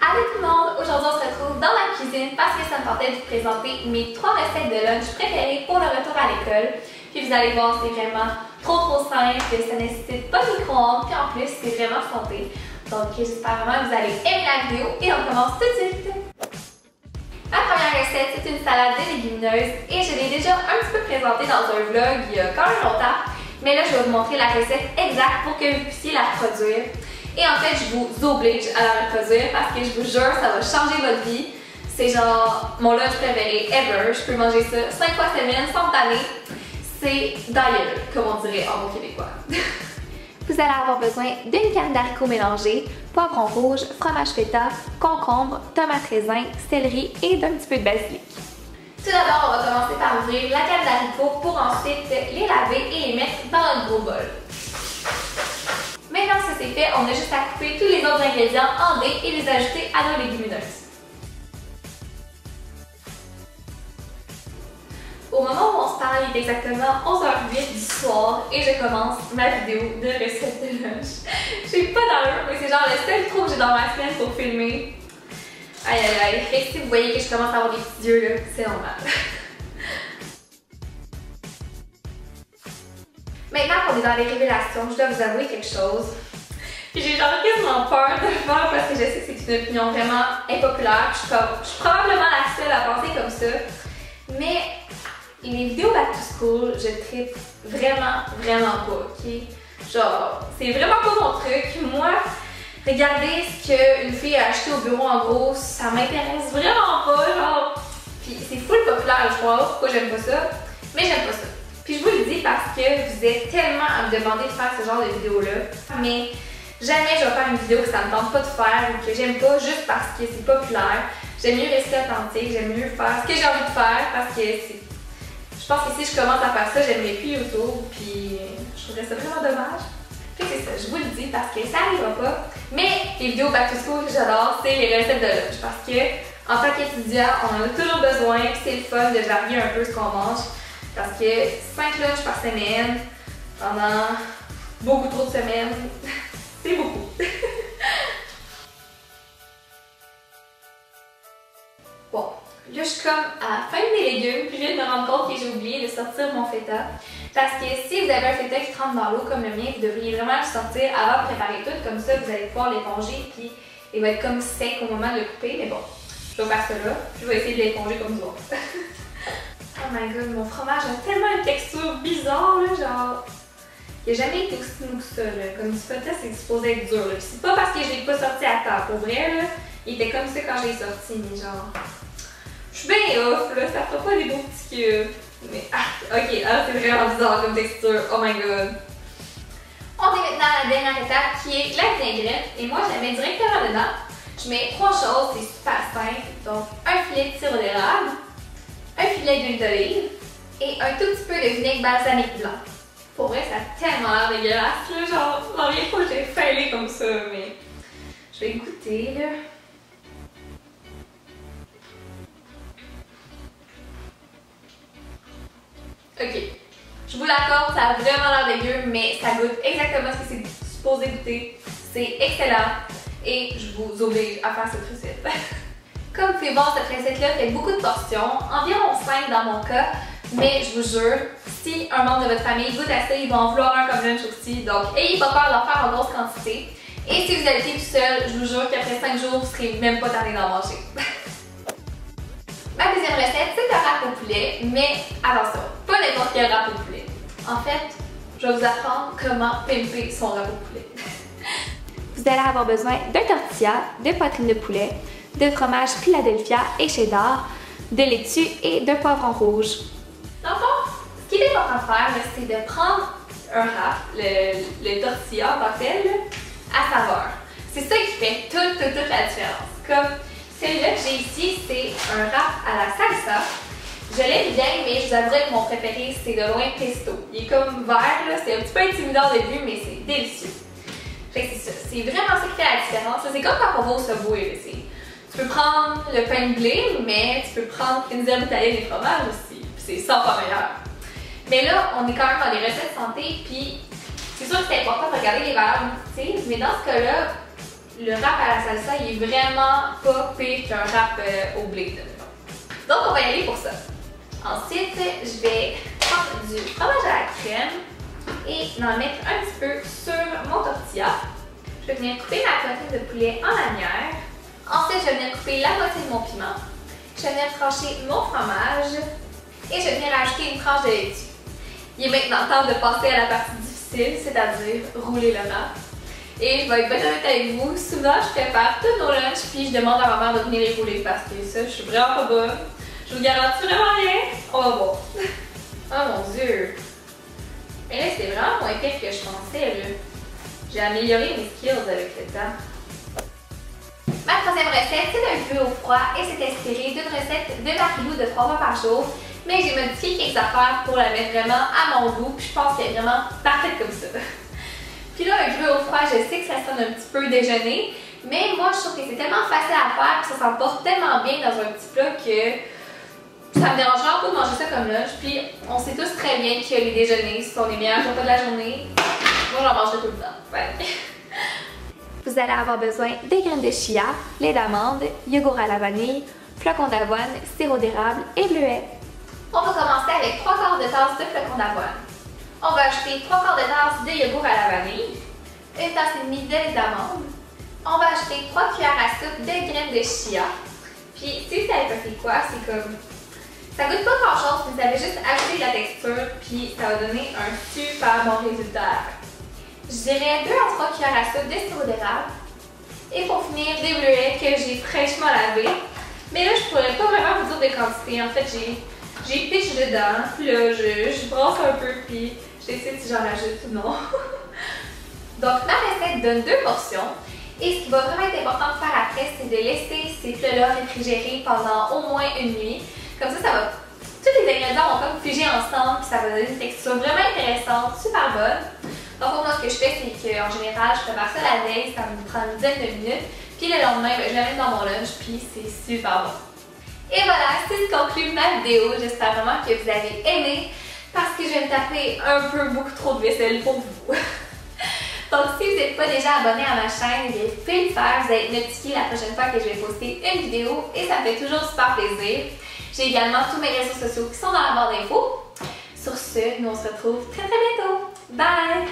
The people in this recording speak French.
Allô tout le monde! Aujourd'hui on se retrouve dans ma cuisine parce que ça me tentait de vous présenter mes 3 recettes de lunch préférées pour le retour à l'école. Puis vous allez voir, c'est vraiment trop simple, ça nécessite pas de micro-ondes, puis en plus c'est vraiment santé. Donc j'espère vraiment que vous allez aimer la vidéo et on commence tout de suite! Ma première recette, c'est une salade de légumineuses et je l'ai déjà un petit peu présentée dans un vlog il y a quand même longtemps. Mais là, je vais vous montrer la recette exacte pour que vous puissiez la reproduire. Et en fait, je vous oblige à la reproduire parce que je vous jure, ça va changer votre vie. C'est genre mon lunch préféré ever. Je peux manger ça 5 fois semaine sans me tanner. C'est d'ailleurs, comme on dirait en bon québécois. Vous allez avoir besoin d'une canne d'haricots mélangés, poivron rouge, fromage feta, concombre, tomates raisin, céleri et d'un petit peu de basilic. Tout d'abord, on va commencer par ouvrir la canne d'haricots pour ensuite les laver et les mettre dans un gros bol. Maintenant que ça c'est fait, on a juste à couper tous les autres ingrédients en dés et les ajouter à nos légumineuses. Au moment où on se parle, il est exactement 11h08 du soir et je commence ma vidéo de recette de lunch. J'ai pas d'allure, mais c'est genre le seul trou que j'ai dans ma semaine pour filmer. Aïe aïe aïe, fait que si vous voyez que je commence à avoir des petits yeux là, c'est normal. Maintenant qu'on est dans les révélations, je dois vous avouer quelque chose. J'ai genre quasiment peur de le faire parce que je sais que c'est une opinion vraiment impopulaire. Je suis probablement la seule à penser comme ça. Mais les vidéos back to school, je tripe vraiment pas, ok? Genre, c'est vraiment pas mon truc. Moi, regarder ce qu'une fille a acheté au bureau en gros, ça m'intéresse vraiment pas, genre. Puis c'est full populaire, je crois, pourquoi j'aime pas ça. Mais j'aime pas ça. Puis je vous le dis parce que vous êtes tellement à me demander de faire ce genre de vidéo-là. Mais jamais je vais faire une vidéo que ça me tente pas de faire ou que j'aime pas juste parce que c'est populaire. J'aime mieux rester authentique, j'aime mieux faire ce que j'ai envie de faire parce que je pense que si je commence à faire ça, j'aimerais plus YouTube. Puis je trouverais ça vraiment dommage. Fait que c'est ça, je vous le dis parce que ça n'arrivera pas. Mais les vidéos back to school que j'adore, c'est les recettes de lunch. Parce que en tant qu'étudiant, on en a toujours besoin. Puis c'est le fun de varier un peu ce qu'on mange. Parce que 5 lunchs par semaine, pendant beaucoup trop de semaines, c'est beaucoup. Bon, là je suis comme à la fin des légumes, puis je viens de me rendre compte que j'ai oublié de sortir mon feta. Parce que si vous avez un feta qui trempe dans l'eau comme le mien, vous devriez vraiment le sortir avant de préparer tout, comme ça vous allez pouvoir l'éponger, puis il va être comme sec au moment de le couper. Mais bon, je vais faire ça là, puis je vais essayer de l'éponger comme ça. Oh my god, mon fromage a tellement une texture bizarre, là, genre... Il n'a jamais été aussi mou que ça, là. Comme du feta, c'est supposé être dur, là. Puis c'est pas parce que je l'ai pas sorti à temps. Pour vrai, là, il était comme ça quand je l'ai sorti, mais genre... Je suis bien off, là, ça fera pas des beaux petits cubes. Mais, ok, alors c'est vraiment bizarre comme texture, oh my god. On est maintenant à la dernière étape, qui est la vinaigrette. Et moi, je la mets directement dedans. Je mets 3 choses, c'est super simple. Donc, un filet de sirop d'érable, un filet d'huile d'olive et un tout petit peu de vinaigre balsamique blanc. Pour vrai, ça a tellement l'air dégueulasse, là, genre, la première fois j'ai failli comme ça, mais je vais goûter, là. Ok, je vous l'accorde, ça a vraiment l'air dégueu, mais ça goûte exactement ce que c'est supposé goûter. C'est excellent et je vous oblige à faire cette recette. Comme vous pouvez voir, cette recette-là fait beaucoup de portions, environ 5 dans mon cas, mais je vous jure, si un membre de votre famille goûte à ça, ils vont en vouloir un comme lunch aussi, donc ayez pas peur d'en faire en grosse quantité. Et si vous habitez tout seul, je vous jure qu'après 5 jours, vous serez même pas tanné d'en manger. Ma deuxième recette, c'est un wrap au poulet, mais attention, pas n'importe quel wrap au poulet. En fait, je vais vous apprendre comment pimper son wrap au poulet. Vous allez avoir besoin d'un tortilla, de poitrine de poulet, de fromage Philadelphia et cheddar, de laitue et de poivron rouge. Dans le fond, ce qu'il est important de faire, c'est de prendre un wrap, le tortilla en tant que tel, à saveur. C'est ça qui fait toute la différence. Comme celui-là que j'ai ici, c'est un wrap à la salsa. Je l'aime bien, mais je vous avouerai que mon préféré, c'est de loin pesto. Il est comme vert, c'est un petit peu intimidant au début, mais c'est délicieux. Fait que c'est ça, c'est vraiment ça qui fait la différence. C'est comme quand on va au Subway, tu peux prendre le pain de blé, mais tu peux prendre une herbes italienne et fromage aussi. C'est 100 fois meilleur. Mais là, on est quand même dans les recettes santé, puis c'est sûr que c'est important de regarder les valeurs nutritives, mais dans ce cas-là, le rap à la salsa, il est vraiment pas pire qu'un rap au blé. Donc, on va y aller pour ça. Ensuite, je vais prendre du fromage à la crème et en mettre un petit peu sur mon tortilla. Je vais venir couper ma poitrine de poulet en lanière. Ensuite, je vais venir couper la moitié de mon piment. Je vais venir trancher mon fromage et je vais venir ajouter une tranche de laitue. Il est maintenant temps de passer à la partie difficile, c'est-à-dire rouler le rap. Et je vais être bien honnête avec vous, souvent je prépare tous nos lunchs puis je demande à ma mère de venir les rouler parce que ça, je suis vraiment pas bonne. Je vous garantis vraiment rien. On va voir. Oh mon Dieu! Mais là, c'est vraiment moins pire que je pensais, là. J'ai amélioré mes skills avec le temps. Ma troisième recette, c'est d'un peu au froid et c'est inspiré d'une recette de Marie-Lou de 3 fois par jour. Mais j'ai modifié quelques affaires pour la mettre vraiment à mon goût, puis je pense qu'elle est vraiment parfaite comme ça. Puis là, un grue au froid, je sais que ça sonne un petit peu déjeuner, mais moi, je trouve que c'est tellement facile à faire, puis ça s'emporte tellement bien dans un petit plat que ça me dérangerait un peu de manger ça comme lunch. Puis on sait tous très bien que les déjeuners sont les meilleurs repas de la journée. Moi, j'en mangerai tout le temps. Ouais. Vous allez avoir besoin des graines de chia, lait d'amande, yogourt à la vanille, flocons d'avoine, sirop d'érable et bleuets. On va commencer avec 3 quarts de tasse de flocons d'avoine. On va ajouter 3 quarts de tasse de yogourt à la vanille, une tasse et demie de lait d'amande. On va ajouter 3 cuillères à soupe de graines de chia. Puis si vous savez pas c'est quoi, c'est comme... Ça goûte pas grand chose, mais ça va juste ajouter de la texture, puis ça va donner un super bon résultat. Je dirais 2 à 3 cuillères à soupe de sirop d'érable. Et pour finir, des bleuets que j'ai fraîchement lavés. Mais là, je pourrais pas vraiment vous dire des quantités. En fait, j'ai pitch dedans, puis là, je brasse un peu, puis je décide si j'en rajoute ou non. Donc, ma recette donne 2 portions. Et ce qui va vraiment être important de faire après, c'est de laisser ces plats-là réfrigérer pendant au moins une nuit. Comme ça, ça va... Tous les ingrédients vont comme figer ensemble, puis ça va donner une texture vraiment intéressante, super bonne. Donc, pour moi, ce que je fais, c'est qu'en général, je prépare ça la veille, ça me prend une dizaine de minutes. Puis le lendemain, je la mets dans mon lunch, puis c'est super bon. Et voilà, c'est ce qui conclut ma vidéo. J'espère vraiment que vous avez aimé parce que je vais me taper un peu beaucoup trop de vaisselle pour vous. Donc si vous n'êtes pas déjà abonné à ma chaîne, vous pouvez le faire. Vous allez être notifié la prochaine fois que je vais poster une vidéo et ça me fait toujours super plaisir. J'ai également tous mes réseaux sociaux qui sont dans la barre d'infos. Sur ce, nous on se retrouve très bientôt. Bye!